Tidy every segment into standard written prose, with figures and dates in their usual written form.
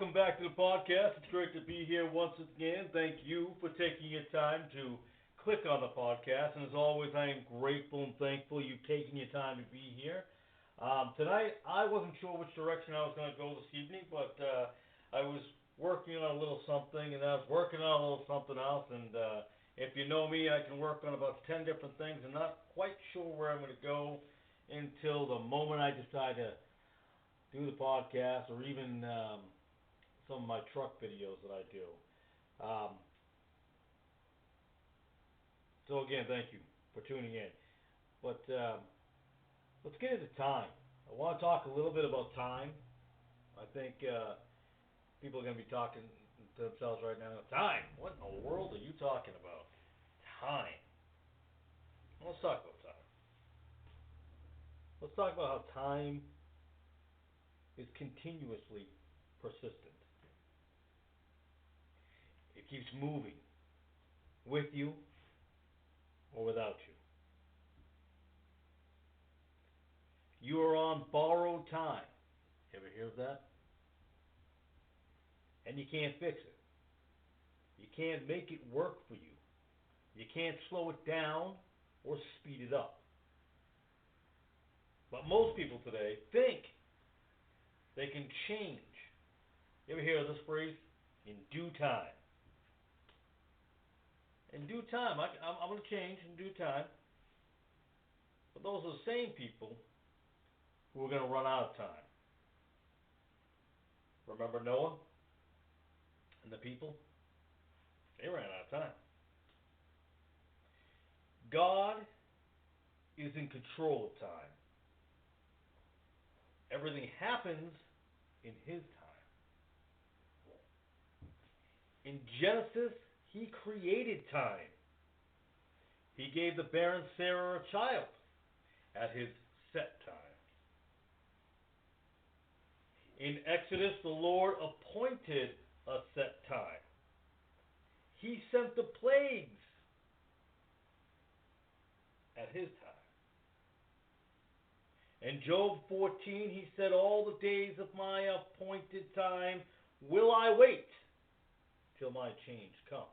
welcome back to the podcast. It's great to be here once again. Thank you for taking your time to click on the podcast. And as always, I am grateful and thankful you've taken your time to be here. Tonight, I wasn't sure which direction I was going to go this evening, but I was working on a little something, and I was working on a little something else. And if you know me, I can work on about 10 different things and not quite sure where I'm going to go until the moment I decide to do the podcast, or even some of my truck videos that I do. So again, thank you for tuning in. But let's get into time. I want to talk a little bit about time. I think people are going to be talking to themselves right now. Time? What in the world are you talking about? Time. Let's talk about time. Let's talk about how time is continuously persistent. It keeps moving with you or without you. You are on borrowed time. Ever hear of that? And you can't fix it. You can't make it work for you. You can't slow it down or speed it up. But most people today think they can change. You ever hear of this phrase? In due time. In due time. I'm going to change in due time. But those are the same people who are going to run out of time. Remember Noah and the people? They ran out of time. God is in control of time. Everything happens in His time. In Genesis, He created time. He gave the barren Sarah a child at His set time. In Exodus, the Lord appointed a set time. He sent the plagues at His time. In Job 14, he said, all the days of my appointed time will I wait till my change come.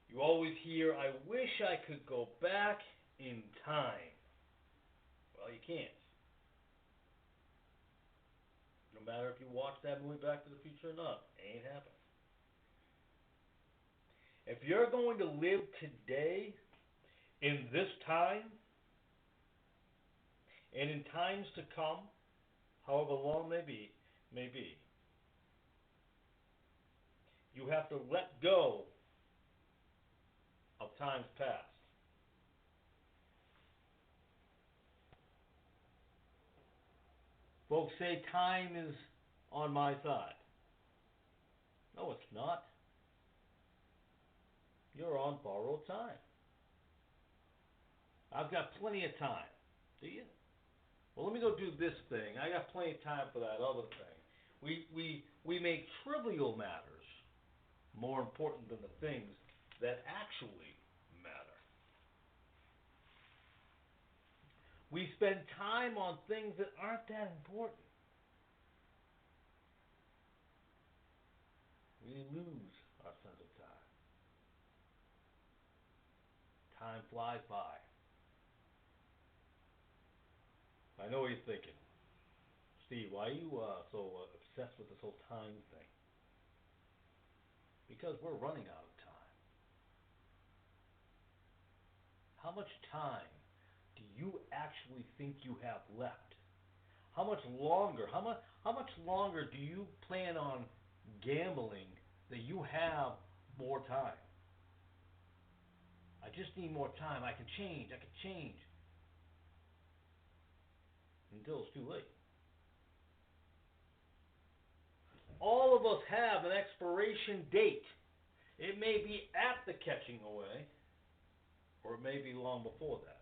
You always hear, I wish I could go back in time. Well, you can't. No matter if you watch that movie Back to the Future or not, it ain't happening. If you're going to live today, in this time, and in times to come, however long may be, you have to let go of times past. Folks say time is on my side. No, it's not. You're on borrowed time. I've got plenty of time. Do you? Well, let me go do this thing. I got plenty of time for that other thing. We make trivial matters more important than the things that actually matter. We spend time on things that aren't that important. We lose our sense of time. Time flies by. I know what you're thinking. Steve, why are you so obsessed with this whole time thing? Because we're running out of time. How much time do you actually think you have left? How much longer? How much longer do you plan on gambling that you have more time? I just need more time. I can change. Until it's too late. All of us have an expiration date. It may be at the catching away, or it may be long before that.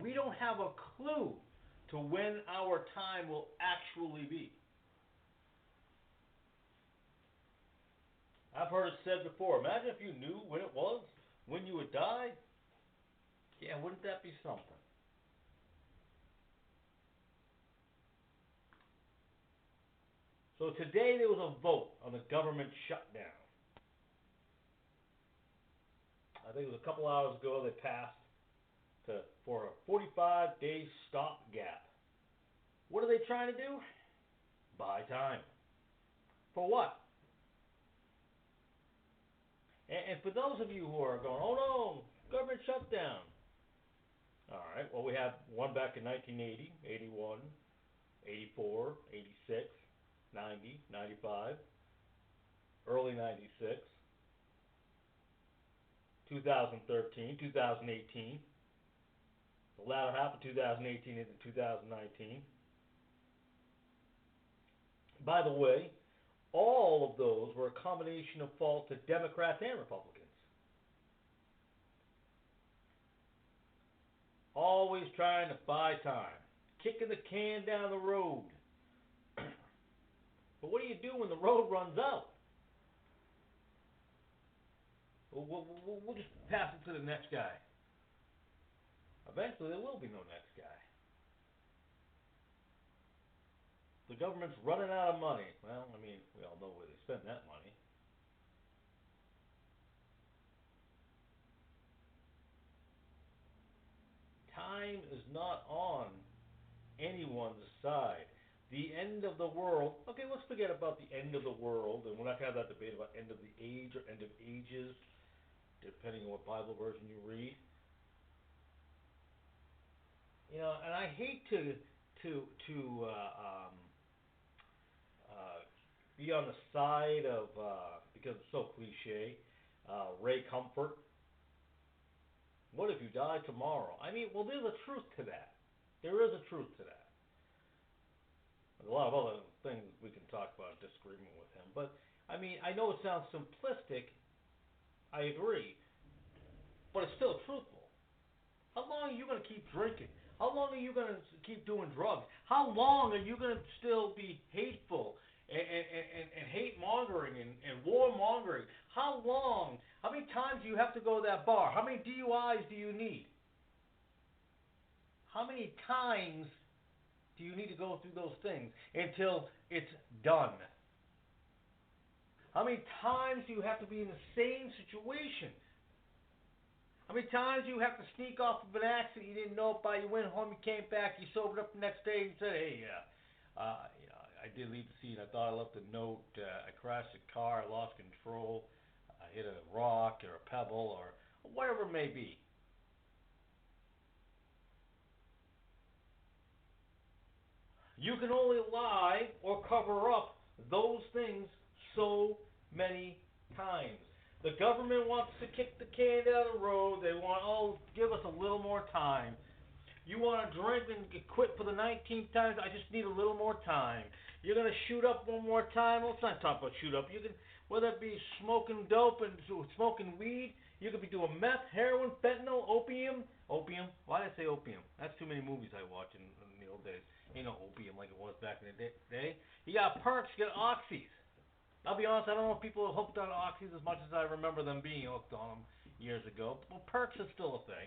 We don't have a clue to when our time will actually be. I've heard it said before, imagine if you knew when it was, when you would die. Yeah, wouldn't that be something? So today there was a vote on the government shutdown. I think it was a couple hours ago they passed for a 45-day stopgap. What are they trying to do? Buy time. For what? And for those of you who are going, oh no, government shutdown. All right, well, we had one back in 1980, 81, 84, 86, 90, 95, early 96, 2013, 2018, the latter half of 2018 into 2019. By the way, all of those were a combination of faults of Democrats and Republicans. Always trying to buy time, kicking the can down the road. But what do you do when the road runs out? We'll just pass it to the next guy. Eventually, there will be no next guy. The government's running out of money. Well, I mean, we all know where they spend that money. Time is not on anyone's side. The end of the world. Okay, let's forget about the end of the world, and we're not going to have that debate about end of the age or end of ages, depending on what Bible version you read. You know, and I hate to be on the side of because it's so cliche. Ray Comfort. What if you die tomorrow? I mean, well, there's a truth to that. There is a truth to that. There's a lot of other things we can talk about in disagreement with him, but I mean, I know it sounds simplistic. I agree, but it's still truthful. How long are you going to keep drinking? How long are you going to keep doing drugs? How long are you going to still be hateful and hate mongering and war mongering? How long? How many times do you have to go to that bar? How many DUIs do you need? How many times do you need to go through those things until it's done? How many times do you have to be in the same situation? How many times do you have to sneak off of an accident you didn't know about? You went home, you came back, you sobered up the next day, and said, "Hey, I did leave the scene. I thought I left a note. I crashed a car. I lost control. I hit a rock or a pebble or whatever it may be." You can only lie or cover up those things so many times. The government wants to kick the can down the road. They want, oh, give us a little more time. You want to drink and get quit for the 19th time? I just need a little more time. You're going to shoot up one more time? Well, let's not talk about shoot up. You can, whether it be smoking dope and smoking weed, you could be doing meth, heroin, fentanyl, opium. Opium? Why did I say opium? That's too many movies I watched in the old days. Ain't no opium like it was back in the day. You got perks, you got oxys. I'll be honest, I don't know if people are hooked on oxys as much as I remember them being hooked on them years ago. Well, perks is still a thing.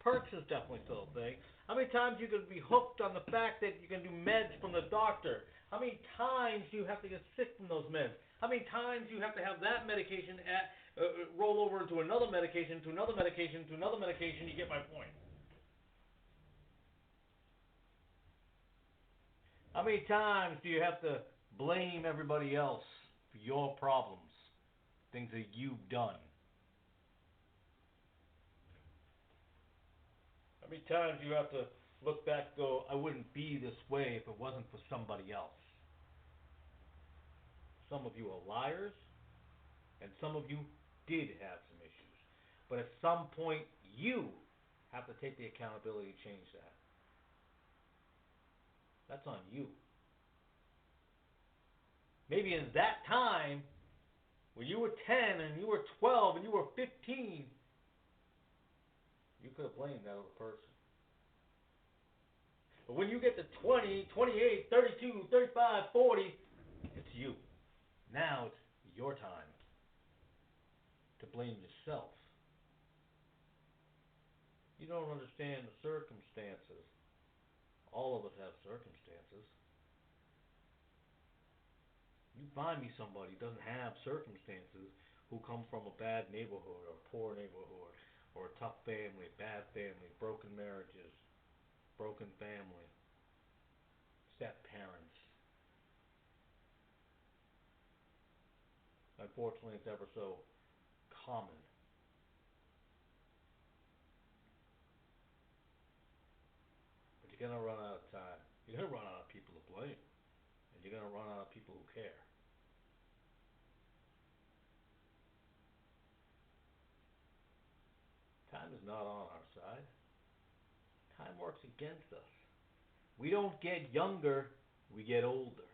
Perks is definitely still a thing. How many times you can be hooked on the fact that you can do meds from the doctor? How many times do you have to get sick from those meds? How many times do you have to have that medication roll over into another medication, to another medication, to another medication? You get my point. How many times do you have to blame everybody else for your problems, things that you've done? How many times do you have to look back and go, I wouldn't be this way if it wasn't for somebody else? Some of you are liars, and some of you did have some issues. But at some point, you have to take the accountability to change that. That's on you. Maybe in that time, when you were 10 and you were 12 and you were 15, you could have blamed that other person. But when you get to 20, 28, 32, 35, 40, it's you. Now it's your time to blame yourself. You don't understand the circumstances. All of us have circumstances. You find me somebody who doesn't have circumstances, who come from a bad neighborhood or a poor neighborhood or a tough family, bad family, broken marriages, broken family, step parents. Unfortunately, it's ever so common. But you're gonna run out of time. You're gonna run out of people to blame, and you're gonna run out of people who care. Time is not on our side. Time works against us. We don't get younger, we get older.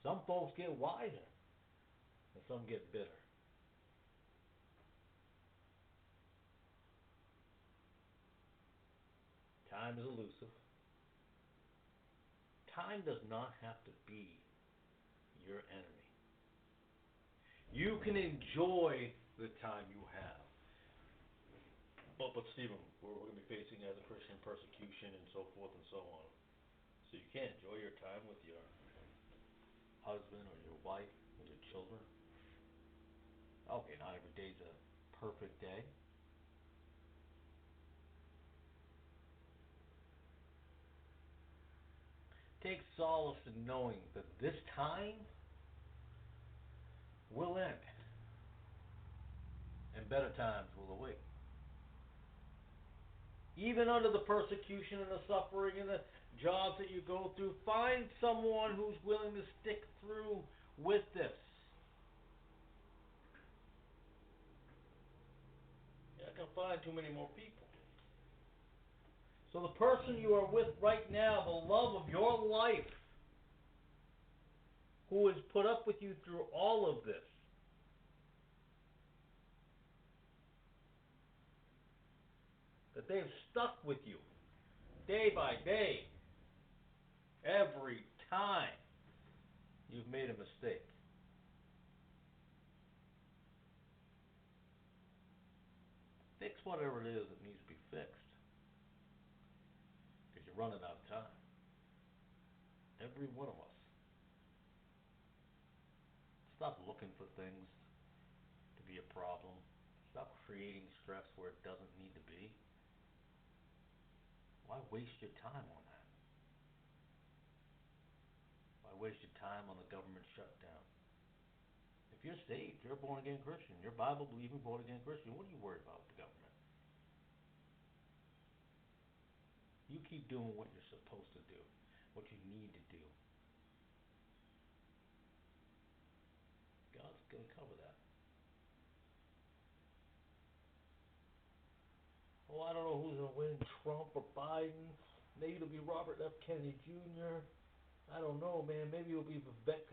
Some folks get wiser, and some get bitter. Time is elusive. Time does not have to be your enemy. You can enjoy the time you have. But Stephen, we're going to be facing as a Christian persecution and so forth and so on. So you can't enjoy your time with your husband or your wife or your children. Okay, not every day's a perfect day. Take solace in knowing that this time will end and better times will await. Even under the persecution and the suffering and the jobs that you go through, find someone who's willing to stick through with this. You're not going to find too many more people. So the person you are with right now, the love of your life, who has put up with you through all of this, that they have stuck with you day by day, every time you've made a mistake. Fix whatever it is that needs to be fixed, because you're running out of time. Every one of us. Stop looking for things to be a problem. Stop creating stress where it doesn't need to be. Why waste your time on that? Why waste your time on the government shutdown? If you're saved, you're a born again Christian, you're a Bible believing born again Christian, what are you worried about with the government? You keep doing what you're supposed to do, what you need to do. God's going to cover that. Oh, I don't know who's going to win, Trump or Biden. Maybe it'll be Robert F. Kennedy Jr. I don't know, man. Maybe it'll be Vivek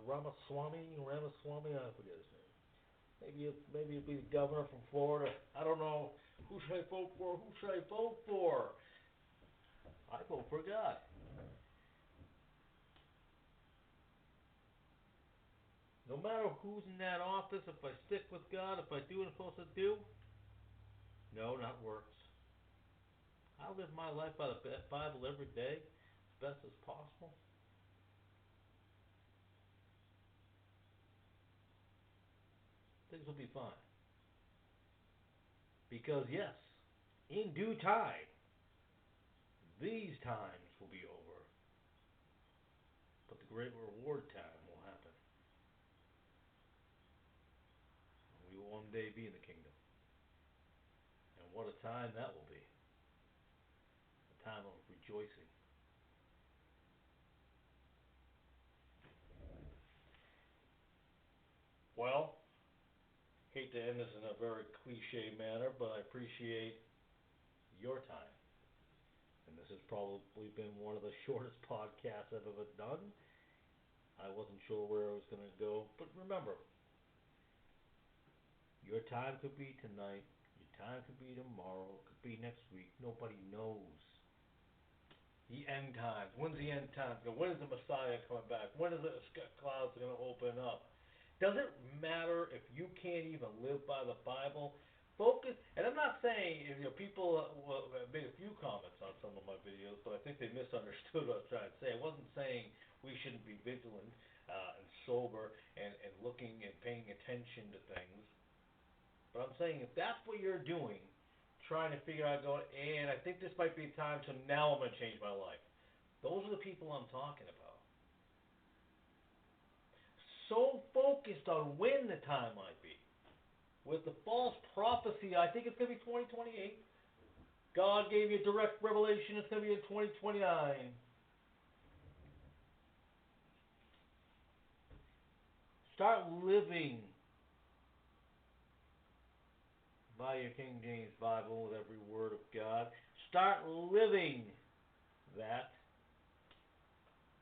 Ramaswamy. I forget his name. Maybe it'll be the governor from Florida. I don't know. Who should I vote for? Who should I vote for? I vote for God. No matter who's in that office, if I stick with God, if I do what I'm supposed to do, no, not works. I live my life by the Bible every day, as best as possible. Things will be fine. Because yes, in due time, these times will be over, but the great reward time will happen. We will one day be in the kingdom. And what a time that will be. A time of rejoicing. Well, hate to end this in a very cliche manner, but I appreciate your time. And this has probably been one of the shortest podcasts I've ever done. I wasn't sure where I was going to go, but remember, your time could be tonight, your time could be tomorrow, it could be next week. Nobody knows. The end times. When's the end times? When is the Messiah coming back? When is the clouds going to open up? Does it matter if you can't even live by the Bible? Focus, and I'm not saying people have made a few comments on some of my videos, but I think they misunderstood what I was trying to say. I wasn't saying we shouldn't be vigilant and sober and looking and paying attention to things, but I'm saying if that's what you're doing, trying to figure out, going, and I think this might be a time, so now I'm going to change my life. Those are the people I'm talking about. So focused on when the time might be. With the false prophecy, I think it's going to be 2028. God gave you a direct revelation, it's going to be in 2029. Start living by your King James Bible with every word of God. Start living that,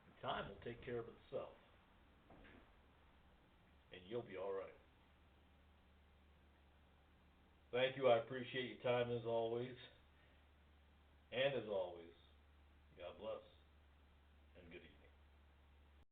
and time will take care of itself, and you'll be all right. Thank you. I appreciate your time as always. And as always, God bless.